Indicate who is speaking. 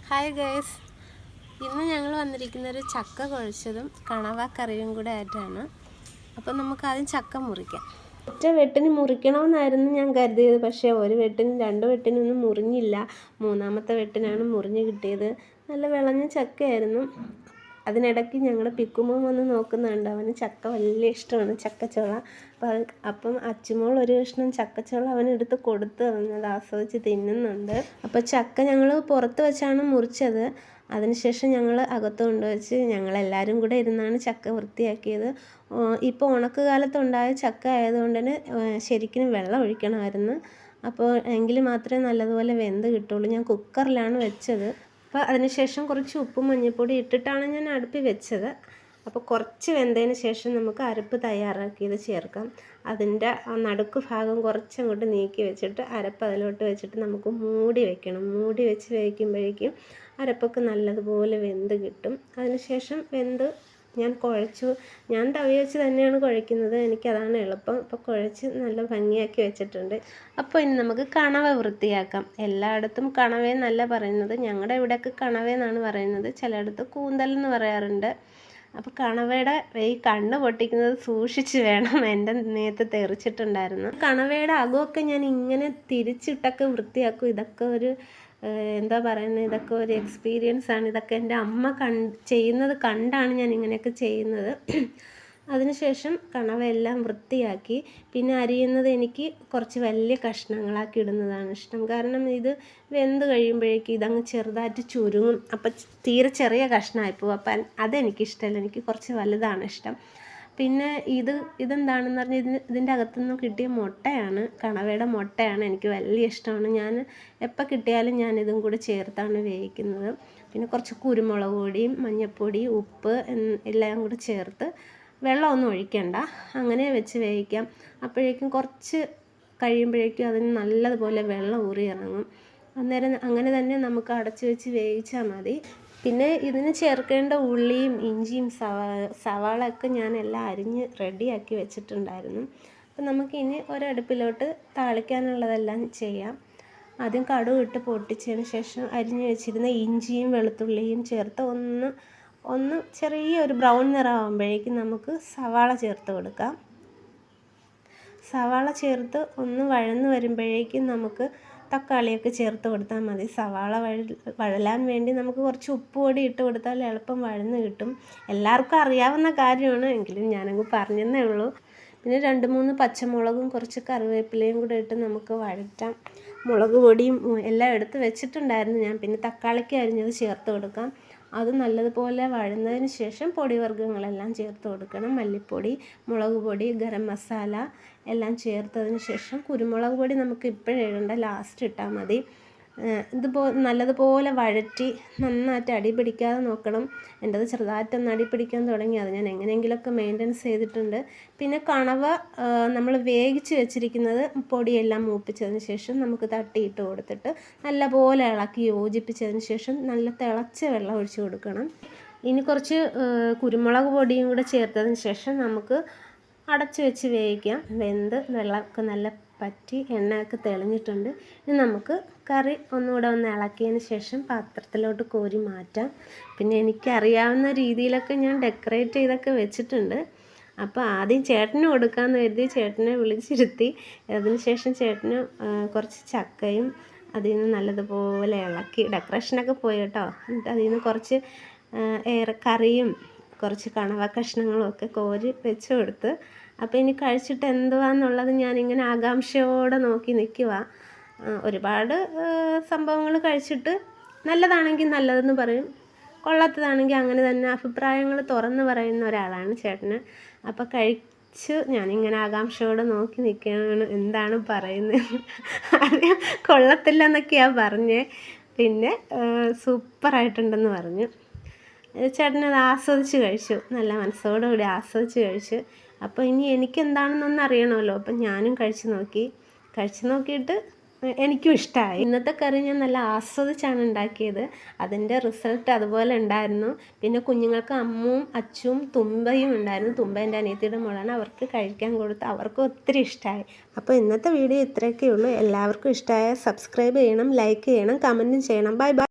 Speaker 1: Hi guys, ഇന്ന് ഞങ്ങൾ വന്നിരിക്കുന്നൊരു ചക്ക കുഴച്ചതും കണവ കറിയും കൂടെ ആയിട്ടാണ്. അപ്പം നമുക്ക് ആദ്യം ചക്ക മുറിക്കാം. ഒറ്റ വെട്ടിന് മുറിക്കണമെന്നായിരുന്നു ഞാൻ കരുതിയത്, പക്ഷേ ഒരു വെട്ടിനും രണ്ട് വെട്ടിനൊന്നും മുറിഞ്ഞില്ല. മൂന്നാമത്തെ വെട്ടിനാണ് മുറിഞ്ഞ് കിട്ടിയത്. നല്ല വിളഞ്ഞ ചക്കയായിരുന്നു. അതിനിടയ്ക്ക് ഞങ്ങളുടെ പിക്കുമോൻ വന്ന് നോക്കുന്നുണ്ട്. അവന് ചക്ക വലിയ ഇഷ്ടമാണ്, ചക്കച്ചുള. അപ്പം അച്ചുമോൾ ഒരു കഷ്ണം ചക്കച്ചുള അവനെടുത്ത് കൊടുത്ത് അവനത് ആസ്വദിച്ച് തിന്നുന്നുണ്ട്. അപ്പോൾ ചക്ക ഞങ്ങൾ പുറത്ത് വെച്ചാണ് മുറിച്ചത്. അതിനുശേഷം ഞങ്ങൾ അകത്ത് കൊണ്ടുവച്ച് ഞങ്ങളെല്ലാവരും കൂടെ ഇരുന്നാണ് ചക്ക വൃത്തിയാക്കിയത്. ഇപ്പോൾ ഉണക്ക് കാലത്തുണ്ടായ ചക്ക ആയതുകൊണ്ട് തന്നെ ശരിക്കും വെള്ളം ഒഴിക്കണമായിരുന്നു. അപ്പോൾ എങ്കിൽ മാത്രമേ നല്ലതുപോലെ വെന്ത് കിട്ടുള്ളൂ. ഞാൻ കുക്കറിലാണ് വെച്ചത്. അപ്പോൾ അതിനുശേഷം കുറച്ച് ഉപ്പും മഞ്ഞൾപ്പൊടി ഇട്ടിട്ടാണ് ഞാൻ അടുപ്പിൽ വെച്ചത്. അപ്പോൾ കുറച്ച് വെന്തതിന് ശേഷം നമുക്ക് അരപ്പ് തയ്യാറാക്കിയത് ചേർക്കാം. അതിൻ്റെ ആ നടുക്ക് ഭാഗം കുറച്ചങ്ങോട്ട് നീക്കി വെച്ചിട്ട് അരപ്പ് അതിലോട്ട് വെച്ചിട്ട് നമുക്ക് മൂടി വെക്കണം. മൂടി വെച്ച് വേവിക്കുമ്പോഴേക്കും അരപ്പൊക്കെ നല്ലതുപോലെ വെന്ത് കിട്ടും. അതിനുശേഷം വെന്ത് ഞാൻ കുഴച്ചു. ഞാൻ തവി വെച്ച് തന്നെയാണ് കുഴയ്ക്കുന്നത്, എനിക്കതാണ് എളുപ്പം. അപ്പോൾ കുഴച്ച് നല്ല ഭംഗിയാക്കി വെച്ചിട്ടുണ്ട്. അപ്പോൾ ഇനി നമുക്ക് കണവ വൃത്തിയാക്കാം. എല്ലായിടത്തും കണവയെന്നല്ല പറയുന്നത്, ഞങ്ങളുടെ ഇവിടെയൊക്കെ കണവയെന്നാണ് പറയുന്നത്. ചിലയിടത്ത് കൂന്തൽ എന്ന് പറയാറുണ്ട്. അപ്പോൾ കണവയുടെ ഈ കണ്ണ് പൊട്ടിക്കുന്നത് സൂക്ഷിച്ച് വേണം. എൻ്റെ നേരത്തെ തെറിച്ചിട്ടുണ്ടായിരുന്നു. കണവയുടെ അകമൊക്കെ ഞാൻ ഇങ്ങനെ തിരിച്ചിട്ടൊക്കെ വൃത്തിയാക്കും. ഇതൊക്കെ ഒരു എന്താ പറയുന്നത്, ഇതൊക്കെ ഒരു എക്സ്പീരിയൻസ് ആണ്. ഇതൊക്കെ എൻ്റെ അമ്മ ചെയ്യുന്നത് കണ്ടാണ് ഞാൻ ഇങ്ങനെയൊക്കെ ചെയ്യുന്നത്. അതിനുശേഷം കണവയെല്ലാം വൃത്തിയാക്കി. പിന്നെ അരിയുന്നത് എനിക്ക് കുറച്ച് വലിയ കഷ്ണങ്ങളാക്കി ഇടുന്നതാണ് ഇഷ്ടം. കാരണം ഇത് വെന്ത് കഴിയുമ്പോഴേക്കും ഇതങ്ങ് ചെറുതായിട്ട് ചുരുങ്ങും. അപ്പം തീരെ ചെറിയ കഷ്ണമായിപ്പോവും. അപ്പം അതെനിക്കിഷ്ടമല്ല, എനിക്ക് കുറച്ച് വലുതാണ് ഇഷ്ടം. പിന്നെ ഇതെന്താണെന്ന് പറഞ്ഞാൽ ഇതിൻ്റെ അകത്തുനിന്ന് കിട്ടിയ മുട്ടയാണ്, കണവയുടെ മുട്ടയാണ്. എനിക്ക് വലിയ ഇഷ്ടമാണ്. ഞാൻ എപ്പോൾ കിട്ടിയാലും ഞാൻ ഇതും കൂടി ചേർത്താണ് വേവിക്കുന്നത്. പിന്നെ കുറച്ച് കുരുമുളക് പൊടിയും മഞ്ഞൾപ്പൊടിയും ഉപ്പ് എല്ലാം കൂടി ചേർത്ത്, വെള്ളമൊന്നും ഒഴിക്കണ്ട, അങ്ങനെ വെച്ച് വേവിക്കാം. അപ്പോഴേക്കും കുറച്ച് കഴിയുമ്പോഴേക്കും അതിന് നല്ലതുപോലെ വെള്ളം ഊറി ഇറങ്ങും. അന്നേരം അങ്ങനെ തന്നെ നമുക്ക് അടച്ച് വെച്ച് വേവിച്ചാൽ മതി. പിന്നെ ഇതിന് ചേർക്കേണ്ട ഉള്ളിയും ഇഞ്ചിയും സവാളയൊക്കെ ഞാൻ എല്ലാം അരിഞ്ഞ് റെഡിയാക്കി വെച്ചിട്ടുണ്ടായിരുന്നു. അപ്പം നമുക്കിനി ഒരടുപ്പിലോട്ട് താളിക്കാനുള്ളതെല്ലാം ചെയ്യാം. ആദ്യം കടുക് ഇട്ട് പൊട്ടിച്ചതിന് ശേഷം അരിഞ്ഞ് വെച്ചിരുന്ന ഇഞ്ചിയും വെളുത്തുള്ളിയും ചേർത്ത് ഒന്ന് ചെറിയൊരു ബ്രൗൺ നിറമാകുമ്പോഴേക്കും നമുക്ക് സവാള ചേർത്ത് കൊടുക്കാം. സവാള ചേർത്ത് ഒന്ന് വഴന്ന് വരുമ്പോഴേക്കും നമുക്ക് തക്കാളിയൊക്കെ ചേർത്ത് കൊടുത്താൽ മതി. സവാള വഴലാൻ വേണ്ടി നമുക്ക് കുറച്ച് ഉപ്പ് പൊടി ഇട്ട് കൊടുത്താൽ എളുപ്പം വഴന്ന് കിട്ടും. എല്ലാവർക്കും അറിയാവുന്ന കാര്യമാണ്, എങ്കിലും ഞാനങ്ങ് പറഞ്ഞതേ ഉള്ളൂ. പിന്നെ 2-3 പച്ചമുളകും കുറച്ച് കറിവേപ്പിലയും കൂടെ ഇട്ട് നമുക്ക് വഴറ്റാം. മുളക് പൊടിയും എല്ലാം എടുത്ത് വെച്ചിട്ടുണ്ടായിരുന്നു ഞാൻ. പിന്നെ തക്കാളിക്ക് അരിഞ്ഞത് ചേർത്ത് കൊടുക്കാം. അത് നല്ലതുപോലെ വഴന്നതിന് ശേഷം പൊടിവർഗ്ഗങ്ങളെല്ലാം ചേർത്ത് കൊടുക്കണം. മല്ലിപ്പൊടി, മുളക് പൊടി, ഗരം മസാല എല്ലാം ചേർത്തതിന് ശേഷം കുരുമുളക് പൊടി നമുക്ക് ഇപ്പോഴും ഇടണ്ട, ലാസ്റ്റ് ഇട്ടാൽ മതി. നല്ലതുപോലെ വഴറ്റി നന്നായിട്ട് അടി പിടിക്കാതെ നോക്കണം. എൻ്റെത് ചെറുതായിട്ടൊന്ന് അടി പിടിക്കാൻ തുടങ്ങി. അത് ഞാൻ എങ്ങനെയെങ്കിലുമൊക്കെ മെയിൻ്റെനൻസ് ചെയ്തിട്ടുണ്ട്. പിന്നെ കണവ നമ്മൾ വേവിച്ച് വെച്ചിരിക്കുന്നത് പൊടിയെല്ലാം മൂപ്പിച്ചതിന് ശേഷം നമുക്ക് തട്ടിയിട്ട് കൊടുത്തിട്ട് നല്ലപോലെ ഇളക്കി യോജിപ്പിച്ചതിന് ശേഷം നല്ല തിളച്ച വെള്ളം ഒഴിച്ച് കൊടുക്കണം. ഇനി കുറച്ച് കുരുമുളക് പൊടിയും കൂടെ ചേർത്തതിന് ശേഷം നമുക്ക് അടച്ച് വെച്ച് വേവിക്കാം. വെന്ത് വെള്ളമൊക്കെ നല്ല പറ്റി എണ്ണയൊക്കെ തെളിഞ്ഞിട്ടുണ്ട്. ഇനി നമുക്ക് കറി ഒന്നുകൂടെ ഒന്ന് ഇളക്കിയതിന് ശേഷം പാത്രത്തിലോട്ട് കോരി മാറ്റാം. പിന്നെ എനിക്കറിയാവുന്ന രീതിയിലൊക്കെ ഞാൻ ഡെക്കറേറ്റ് ചെയ്തൊക്കെ വെച്ചിട്ടുണ്ട്. അപ്പോൾ ആദ്യം ചേട്ടന് കൊടുക്കാമെന്ന് കരുതി ചേട്ടനെ വിളിച്ചിരുത്തി. അതിന് ശേഷം ചേട്ടന് കുറച്ച് ചക്കയും അതിൽ നിന്ന് നല്ലതുപോലെ ഇളക്കി, ഡെക്കറേഷനൊക്കെ പോയി കേട്ടോ. എന്നിട്ട് അതിൽ നിന്ന് കുറച്ച് കറിയും കുറച്ച് കണവ കഷ്ണങ്ങളും ഒക്കെ കോരി വെച്ച് കൊടുത്ത്. അപ്പോൾ ഇനി കഴിച്ചിട്ട് എന്തുവാന്നുള്ളത് ഞാനിങ്ങനെ ആകാംക്ഷയോടെ നോക്കി നിൽക്കുക. ഒരുപാട് സംഭവങ്ങൾ കഴിച്ചിട്ട് നല്ലതാണെങ്കിൽ നല്ലതെന്ന് പറയും, കൊള്ളാത്തതാണെങ്കിൽ അങ്ങനെ തന്നെ അഭിപ്രായങ്ങൾ തുറന്ന് പറയുന്ന ഒരാളാണ് ചേട്ടന്. അപ്പോൾ കഴിച്ച് ഞാനിങ്ങനെ ആകാംക്ഷയോടെ നോക്കി നിൽക്കുകയാണ്, എന്താണ് പറയുന്നത്. ആദ്യം കൊള്ളത്തില്ല എന്നൊക്കെയാണ് പറഞ്ഞത്, പിന്നെ സൂപ്പറായിട്ടുണ്ടെന്ന് പറഞ്ഞു. ചേട്ടനത് ആസ്വദിച്ച് കഴിച്ചു, നല്ല മനസ്സോടുകൂടി ആസ്വദിച്ച് കഴിച്ചു. അപ്പോൾ ഇനി എനിക്കെന്താണെന്നൊന്നും അറിയണമല്ലോ. അപ്പം ഞാനും കഴിച്ച് നോക്കിയിട്ട് എനിക്കും ഇഷ്ടമായി. ഇന്നത്തെ കറി ഞാൻ നല്ല ആസ്വദിച്ചാണ് ഉണ്ടാക്കിയത്. അതിൻ്റെ റിസൾട്ട് അതുപോലെ ഉണ്ടായിരുന്നു. പിന്നെ കുഞ്ഞുങ്ങൾക്ക് അമ്മുവും അച്ചുവും തുമ്പയും ഉണ്ടായിരുന്നു. തുമ്പ എൻ്റെ അനിയത്തിയുടെ മോളാണ്. അവർക്ക് കഴിക്കാൻ കൊടുത്ത് അവർക്ക് ഒത്തിരി ഇഷ്ടമായി. അപ്പോൾ ഇന്നത്തെ വീഡിയോ ഇത്രയൊക്കെ ഉള്ളൂ. എല്ലാവർക്കും ഇഷ്ടമായ സബ്സ്ക്രൈബ് ചെയ്യണം, ലൈക്ക് ചെയ്യണം, കമൻറ്റും ചെയ്യണം. Bye bye.